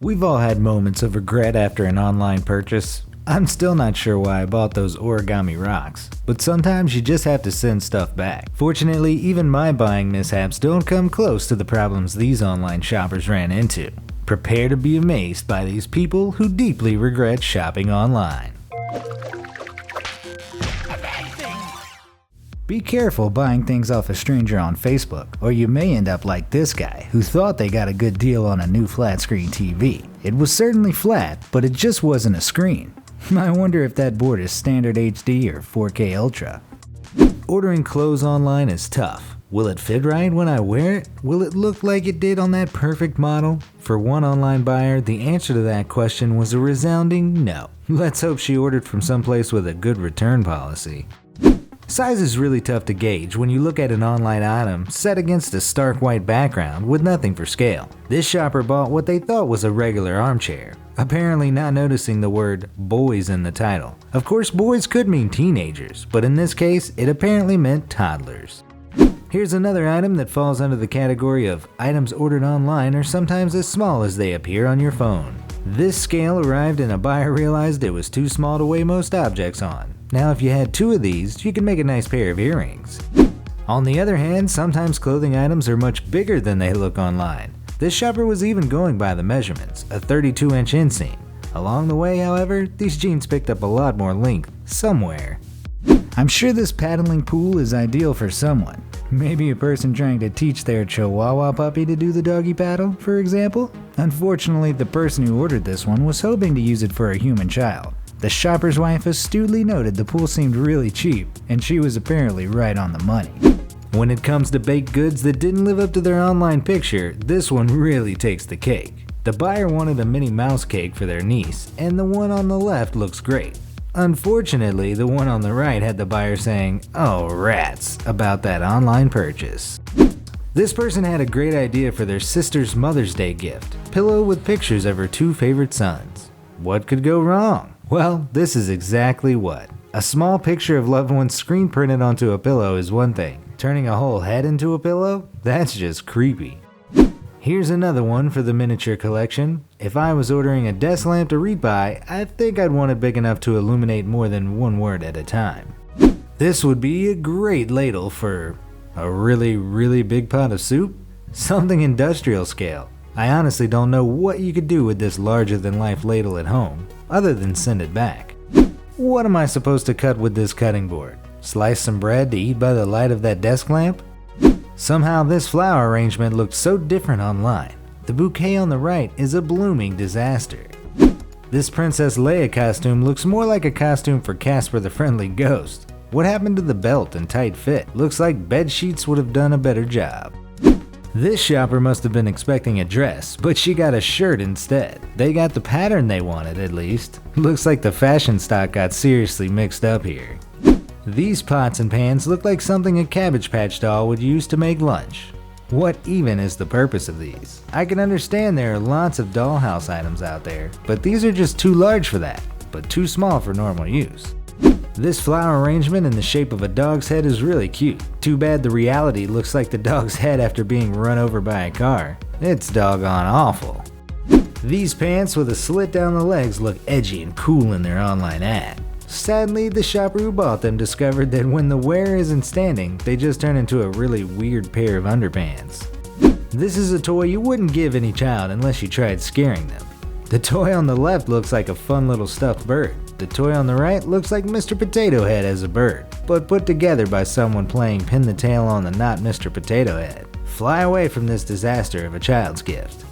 We've all had moments of regret after an online purchase. I'm still not sure why I bought those origami rocks, but sometimes you just have to send stuff back. Fortunately, even my buying mishaps don't come close to the problems these online shoppers ran into. Prepare to be amazed by these people who deeply regret shopping online. Be careful buying things off a stranger on Facebook, or you may end up like this guy who thought they got a good deal on a new flat screen TV. It was certainly flat, but it just wasn't a screen. I wonder if that board is standard HD or 4K Ultra. Ordering clothes online is tough. Will it fit right when I wear it? Will it look like it did on that perfect model? For one online buyer, the answer to that question was a resounding no. Let's hope she ordered from someplace with a good return policy. Size is really tough to gauge when you look at an online item set against a stark white background with nothing for scale. This shopper bought what they thought was a regular armchair, apparently not noticing the word boys in the title. Of course, boys could mean teenagers, but in this case, it apparently meant toddlers. Here's another item that falls under the category of items ordered online are sometimes as small as they appear on your phone. This scale arrived and a buyer realized it was too small to weigh most objects on. Now if you had two of these, you can make a nice pair of earrings. On the other hand, sometimes clothing items are much bigger than they look online. This shopper was even going by the measurements, a 32-inch inseam. Along the way, however, these jeans picked up a lot more length somewhere. I'm sure this paddling pool is ideal for someone. Maybe a person trying to teach their Chihuahua puppy to do the doggy paddle, for example. Unfortunately, the person who ordered this one was hoping to use it for a human child. The shopper's wife astutely noted the pool seemed really cheap, and she was apparently right on the money. When it comes to baked goods that didn't live up to their online picture, this one really takes the cake. The buyer wanted a Minnie Mouse cake for their niece, and the one on the left looks great. Unfortunately, the one on the right had the buyer saying, "Oh rats," about that online purchase. This person had a great idea for their sister's Mother's Day gift, pillow with pictures of her two favorite sons. What could go wrong? Well, this is exactly what. A small picture of loved ones screen printed onto a pillow is one thing. Turning a whole head into a pillow? That's just creepy. Here's another one for the miniature collection. If I was ordering a desk lamp to read by, I think I'd want it big enough to illuminate more than one word at a time. This would be a great ladle for a really big pot of soup? Something industrial scale. I honestly don't know what you could do with this larger-than-life ladle at home, other than send it back. What am I supposed to cut with this cutting board? Slice some bread to eat by the light of that desk lamp? Somehow this flower arrangement looked so different online. The bouquet on the right is a blooming disaster. This Princess Leia costume looks more like a costume for Casper the Friendly Ghost. What happened to the belt and tight fit? Looks like bed sheets would have done a better job. This shopper must have been expecting a dress, but she got a shirt instead. They got the pattern they wanted, at least. Looks like the fashion stock got seriously mixed up here. These pots and pans look like something a Cabbage Patch doll would use to make lunch. What even is the purpose of these? I can understand there are lots of dollhouse items out there, but these are just too large for that, but too small for normal use. This flower arrangement in the shape of a dog's head is really cute. Too bad the reality looks like the dog's head after being run over by a car. It's doggone awful. These pants with a slit down the legs look edgy and cool in their online ad. Sadly, the shopper who bought them discovered that when the wearer isn't standing, they just turn into a really weird pair of underpants. This is a toy you wouldn't give any child unless you tried scaring them. The toy on the left looks like a fun little stuffed bird. The toy on the right looks like Mr. Potato Head as a bird, but put together by someone playing pin the tail on the not Mr. Potato Head. Fly away from this disaster of a child's gift.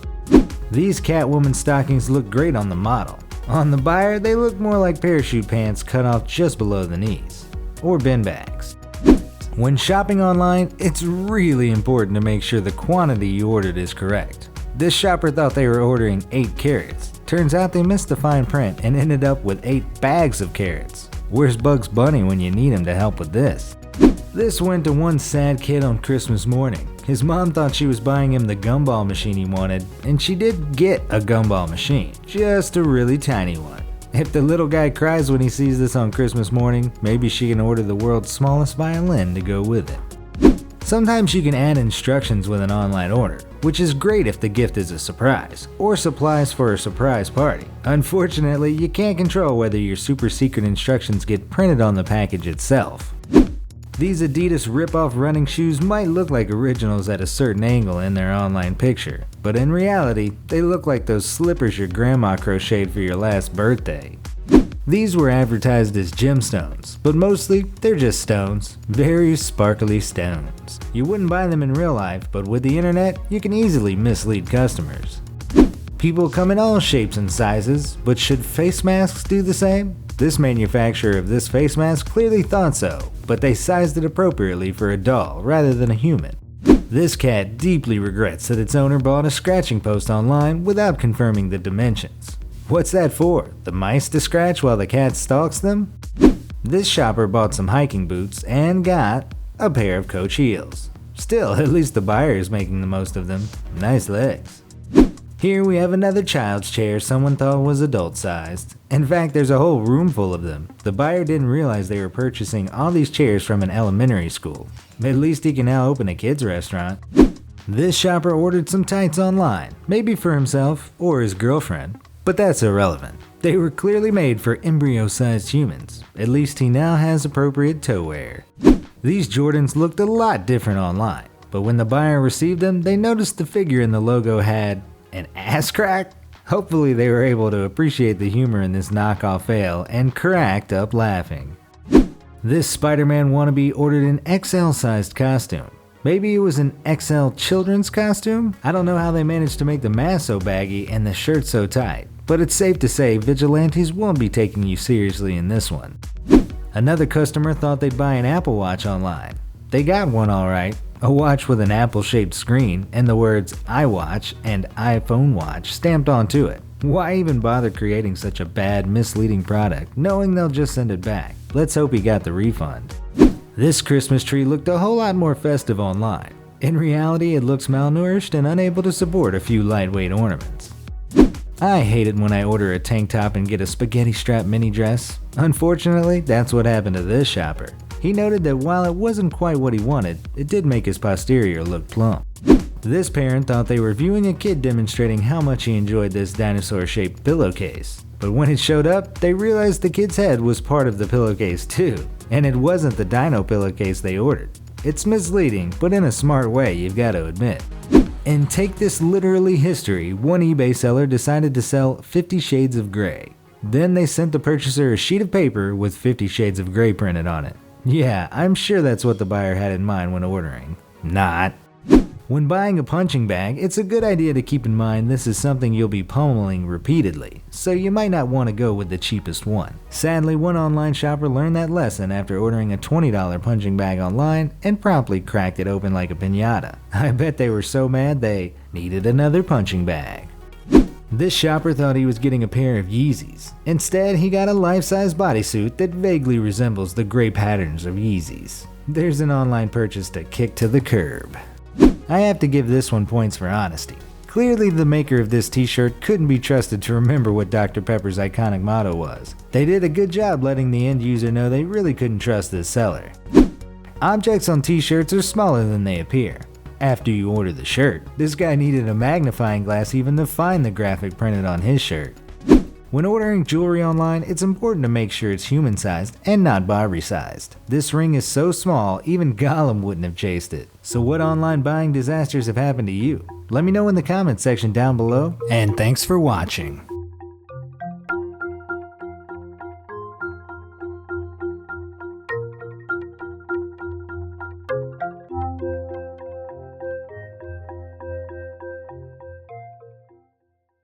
These Catwoman stockings look great on the model. On the buyer, they look more like parachute pants cut off just below the knees, or bin bags. When shopping online, it's really important to make sure the quantity you ordered is correct. This shopper thought they were ordering 8 carrots. Turns out they missed the fine print and ended up with 8 bags of carrots. Where's Bugs Bunny when you need him to help with this? This went to one sad kid on Christmas morning. His mom thought she was buying him the gumball machine he wanted, and she did get a gumball machine, just a really tiny one. If the little guy cries when he sees this on Christmas morning, maybe she can order the world's smallest violin to go with it. Sometimes you can add instructions with an online order, which is great if the gift is a surprise, or supplies for a surprise party. Unfortunately, you can't control whether your super secret instructions get printed on the package itself. These Adidas rip-off running shoes might look like originals at a certain angle in their online picture, but in reality, they look like those slippers your grandma crocheted for your last birthday. These were advertised as gemstones, but mostly they're just stones. Very sparkly stones. You wouldn't buy them in real life, but with the internet, you can easily mislead customers. People come in all shapes and sizes, but should face masks do the same? This manufacturer of this face mask clearly thought so, but they sized it appropriately for a doll rather than a human. This cat deeply regrets that its owner bought a scratching post online without confirming the dimensions. What's that for? The mice to scratch while the cat stalks them? This shopper bought some hiking boots and got a pair of Coach heels. Still, at least the buyer is making the most of them. Nice legs. Here we have another child's chair someone thought was adult-sized. In fact, there's a whole room full of them. The buyer didn't realize they were purchasing all these chairs from an elementary school. At least he can now open a kids' restaurant. This shopper ordered some tights online, maybe for himself or his girlfriend. But that's irrelevant. They were clearly made for embryo-sized humans. At least he now has appropriate toe wear. These Jordans looked a lot different online, but when the buyer received them, they noticed the figure in the logo had an ass crack? Hopefully they were able to appreciate the humor in this knockoff fail and cracked up laughing. This Spider-Man wannabe ordered an XL-sized costume. Maybe it was an XL children's costume? I don't know how they managed to make the mask so baggy and the shirt so tight, but it's safe to say vigilantes won't be taking you seriously in this one. Another customer thought they'd buy an Apple Watch online. They got one alright, a watch with an apple-shaped screen and the words iWatch and iPhone Watch stamped onto it. Why even bother creating such a bad, misleading product, knowing they'll just send it back? Let's hope he got the refund. This Christmas tree looked a whole lot more festive online. In reality, it looks malnourished and unable to support a few lightweight ornaments. I hate it when I order a tank top and get a spaghetti strap mini dress. Unfortunately, that's what happened to this shopper. He noted that while it wasn't quite what he wanted, it did make his posterior look plump. This parent thought they were viewing a kid demonstrating how much he enjoyed this dinosaur-shaped pillowcase. But when it showed up, they realized the kid's head was part of the pillowcase too. And it wasn't the dino pillowcase they ordered. It's misleading, but in a smart way, you've got to admit. And take this literally history, one eBay seller decided to sell 50 Shades of Grey. Then they sent the purchaser a sheet of paper with 50 Shades of Grey printed on it. Yeah, I'm sure that's what the buyer had in mind when ordering. Not. When buying a punching bag, it's a good idea to keep in mind this is something you'll be pummeling repeatedly, so you might not want to go with the cheapest one. Sadly, one online shopper learned that lesson after ordering a $20 punching bag online and promptly cracked it open like a piñata. I bet they were so mad they needed another punching bag. This shopper thought he was getting a pair of Yeezys. Instead, he got a life-size bodysuit that vaguely resembles the gray patterns of Yeezys. There's an online purchase to kick to the curb. I have to give this one points for honesty. Clearly the maker of this t-shirt couldn't be trusted to remember what Dr. Pepper's iconic motto was. They did a good job letting the end user know they really couldn't trust this seller. Objects on t-shirts are smaller than they appear. After you order the shirt, this guy needed a magnifying glass even to find the graphic printed on his shirt. When ordering jewelry online, it's important to make sure it's human-sized and not Barbie-sized. This ring is so small, even Gollum wouldn't have chased it. So what online buying disasters have happened to you? Let me know in the comments section down below, and thanks for watching.